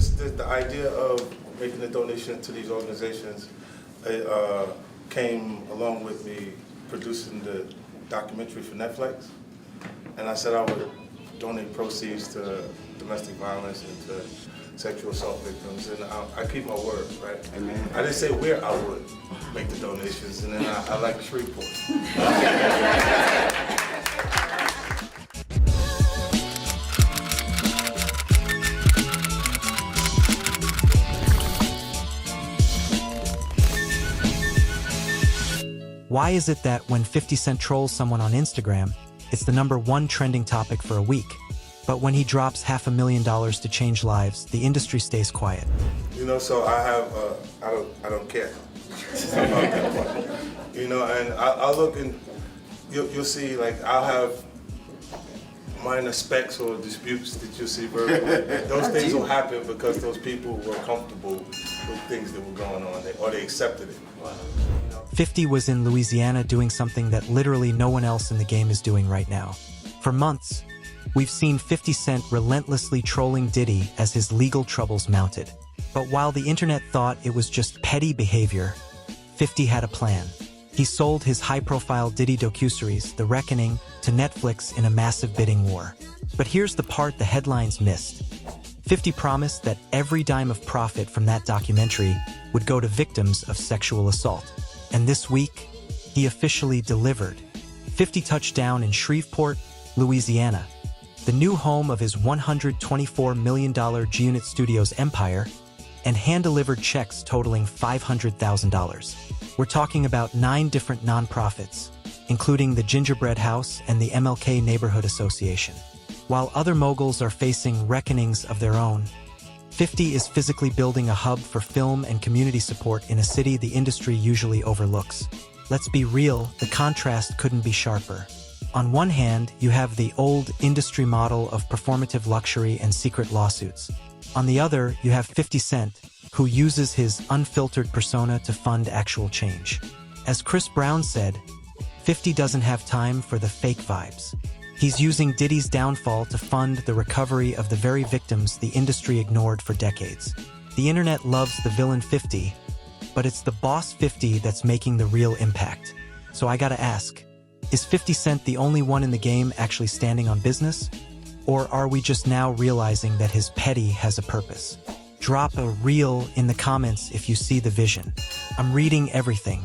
the idea of making a donation to these organizations came along with me producing the documentary for Netflix. And I said I would donate proceeds to domestic violence and to sexual assault victims, and I keep my word, right? Amen. I didn't say where I would make the donations, and then I like Shreveport. Why is it that when 50 Cent trolls someone on Instagram, it's the #1 trending topic for a week? But when he drops $500,000 to change lives, the industry stays quiet. You know, so I have, I don't care. You know, and I'll look and you'll see, like, I'll have minor specks or disputes that you'll see verbally. Those things will happen because those people were comfortable with things that were going on, or they accepted it. Wow. 50 was in Louisiana doing something that literally no one else in the game is doing right now. For months, we've seen 50 Cent relentlessly trolling Diddy as his legal troubles mounted. But while the internet thought it was just petty behavior, 50 had a plan. He sold his high-profile Diddy docuseries, The Reckoning, to Netflix in a massive bidding war. But here's the part the headlines missed. 50 promised that every dime of profit from that documentary would go to victims of sexual assault. And this week, he officially delivered. 50 touched down in Shreveport, Louisiana, the new home of his $124 million G-Unit Studios empire, and hand-delivered checks totaling $500,000. We're talking about 9 different nonprofits, including the Gingerbread House and the MLK Neighborhood Association. While other moguls are facing reckonings of their own, 50 is physically building a hub for film and community support in a city the industry usually overlooks. Let's be real, the contrast couldn't be sharper. On one hand, you have the old industry model of performative luxury and secret lawsuits. On the other, you have 50 Cent, who uses his unfiltered persona to fund actual change. As Chris Brown said, 50 doesn't have time for the fake vibes. He's using Diddy's downfall to fund the recovery of the very victims the industry ignored for decades. The internet loves the villain 50, but it's the boss 50 that's making the real impact. So I gotta ask, is 50 Cent the only one in the game actually standing on business? Or are we just now realizing that his petty has a purpose? Drop a real in the comments if you see the vision. I'm reading everything.